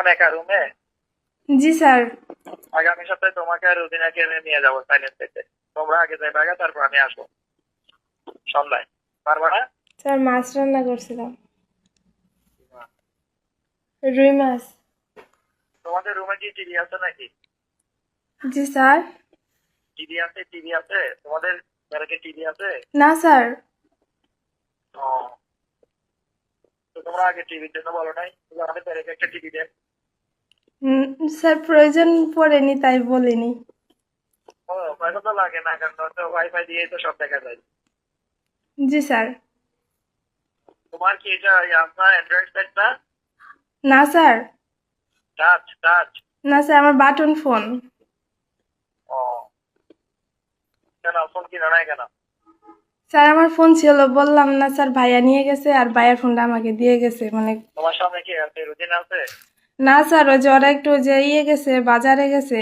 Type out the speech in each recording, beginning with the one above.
এখন একা রুমে? জি স্যার। আগামী সপ্তাহে তোমাকে আর রুদিনাকে আমি নিয়ে যাবো সাইলেন্স থেকে। তোমরা আগে যাই বাগা, তারপর আমি আসবো সন্ধ্যায়। পারবা না? স্যার মাছ রান্না করছিলাম, রুই মাছ। তোমাদের রুমে কি টিভি আছে নাকি? জি স্যার। টিভি আছে? টিভি আছে তোমাদের ঘরে? টিভি আছে? না স্যার। ও, তো তোমরা আগে টিভির জন্য বলো নাই যে আমাদের ঘরে একটা টিভি দেন? স্যার প্রয়োজন পড়েনি তাই বলিনি। ও, পয়সা তো লাগে না, কারণ তো ওয়াইফাই দিয়ে তো সব দেখা যায়। জি স্যার। তোমার কি এটা আপনার অ্যান্ড্রয়েড সেট না? না স্যার। Touch touch? না স্যার, আমার বাটন ফোন। ও, কেন ফোন কিনো নাই কেন? স্যার আমার ফোন ছিল, বললাম না স্যার, ভাইয়া নিয়ে গেছে আর ভাইয়ার ফোনটা আমাকে দিয়ে গেছে মানে। তোমার সামনে কি আছে, রুদিনা আছে? না স্যার, ওই যে ওরা একটু যে গেছে, বাজারে গেছে।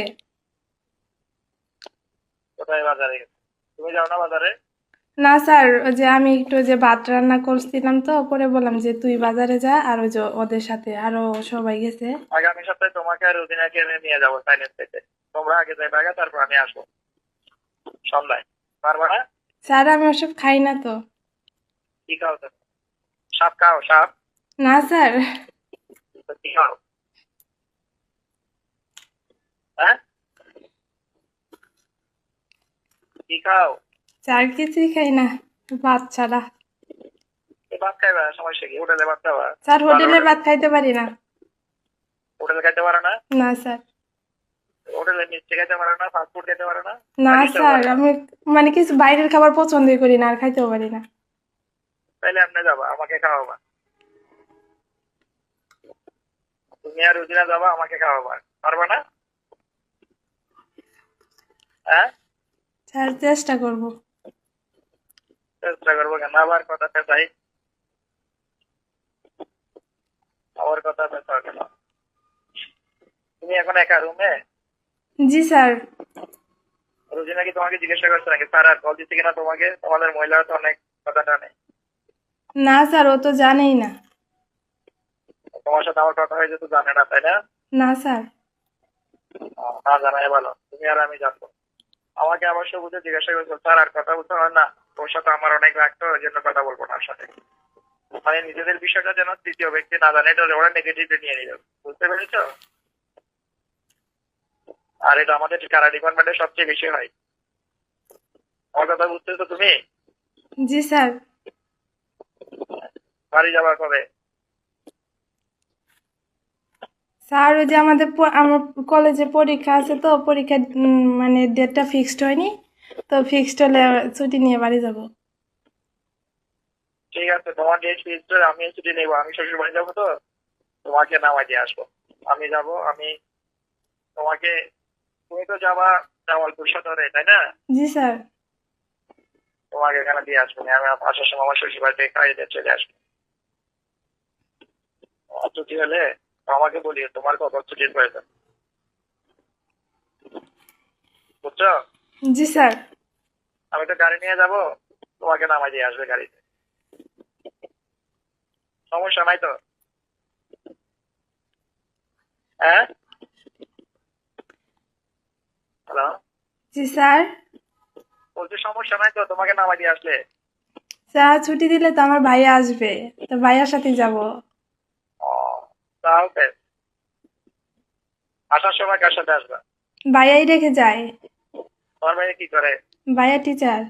কোথায় বাজারে গেছে? তুমি যাও না বাজারে? না স্যার, ওই যে আমি একটু যে ভাত রান্না করছিলাম তো, পরে বললাম যে তুই বাজারে যা, আর ওই যে ওদের সাথে আরো সবাই গেছে। আগামী সপ্তাহে তোমাকে আর রুদিনাকে আমি নিয়ে যাবো সাইলেন্স থেকে। তোমরা আগে যাই বাগা, তারপর আমি আসবো সন্ধ্যায়। পারবা না? স্যার আমি ওসব খাই না তো। কি খাও তুমি? সাপ খাও? সাপ? না স্যার। তো কি খাও? হ্যাঁ, কি খাও? স্যার কিছুই খাই না, ভাত ছাড়া। এই ভাত খাইবা, সমস্যা কি? হোটেলে ভাত খাবা? স্যার ভালো হোটেলের হোটেলে। ভাত খাইতে পারি না। হোটেলে খাইতে পারো না? না স্যার। হোটেলে মিষ্টি খাইতে পারো না? ফাস্ট ফুড খেতে পারো না? না কিছুও স্যার, পারো না? আমি মানে কিছু বাইরের খাবার পছন্দই করি না আর খাইতেও পারি না। তাইলে আপনি যাবা, আমাকে খাওয়াবা। তুমি আর রুদিনা যাবা, আমাকে খাওয়াবা। পারবা না? হ্যাঁ, স্যার চেষ্টা করব। চেষ্টা করবো কেন? আবার কথা পেঁচাই, আবার কথা পেঁচাও কেন? তুমি এখন একা রুমে? জি স্যার। রুজিনা কি তোমাকে জিজ্ঞাসা করছে নাকি স্যার আর কল দিচ্ছে কিনা তোমাকে? তোমাদের মহিলারা তো অনেক কথা জানে। না স্যার, ও তো জানেই না। তোমার সাথে আমার কথা হয়েছে তো জানে না, তাই না? না স্যার। না জানাই ভালো, তুমি আর আমি জানবো। আমাকে অবশ্য বুঝে জিজ্ঞাসা করছো স্যার আর কথা বলতে হয় না? তোর সাথে আমার অনেক রাখতো, ওই জন্য কথা বলবো না ওর সাথে। মানে নিজেদের বিষয়টা যেন তৃতীয় ব্যক্তি না জানে, এটা ওরা নেগেটিভলি নিয়ে নিল। বুঝতে পেরেছো? আর এটা আমাদের কারা ডিপার্টমেন্টে সবচেয়ে বেশি হয়। আমার কথা বুঝতেছো তুমি? জি স্যার। বাড়ি যাবা কবে? স্যার ওই যে আমার কলেজে পরীক্ষা আছে তো, পরীক্ষা মানে ডেটটা ফিক্সড হয়নি, তো ফিক্সড হলে ছুটি নিয়ে বাড়ি যাব। ঠিক আছে, তোমার ডেট ফিক্সড, আমি ছুটি নেবো, আমি শ্বশুর বাড়ি যাবো তো, তোমাকে নামাই দিয়ে আসবো। আমি যাব, আমি তোমাকে, তুমি তো যাবা জামালপুর সদরে, তাই না? জি স্যার। তোমাকে এখানে দিয়ে আসবো না, আমি আসার সময় আমার শ্বশুর বাড়ি থেকে খাইয়ে দিয়ে চলে আসবো। আমার ছুটি হলে আমাকে বলিও তোমার কখন ছুটির প্রয়োজন। বুঝছো? জি স্যার। আমি তো গাড়ি নিয়ে যাব, তোমাকে নামাই দিয়ে আসবে গাড়িতে। সমস্যা নাই তো? হ্যাঁ, হ্যালো, জি স্যার। বলছি সমস্যা নাই তো তোমাকে নামাই দিয়ে আসলে? স্যার ছুটি দিলে তো আমার ভাইয়া আসবে, তো ভাইয়ার সাথে যাব। ও, তাও বেশ। আসার সময় কার সাথে আসবা? ভাইয়াই রেখে যায়। তোমার মেয়ে কি করে? ভাইয়া টিচার।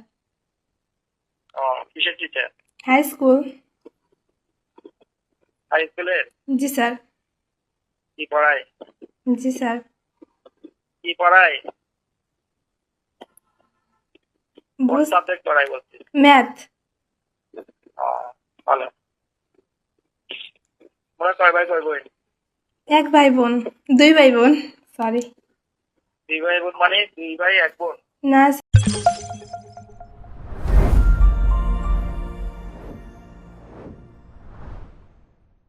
ও, কিসের টিচার? High school. হাই স্কুলের? জি স্যার। কি পড়ায়? জি স্যার। কি পড়ায়? কোন বুঝ সাবজেক্ট পড়ায় বলছি? ম্যাথ। ও, ভালো। তোমরা কয় ভাই কয় বোন? এক ভাই বোন, দুই ভাই বোন, সরি। দুই ভাই বোন মানে দুই ভাই এক বোন? না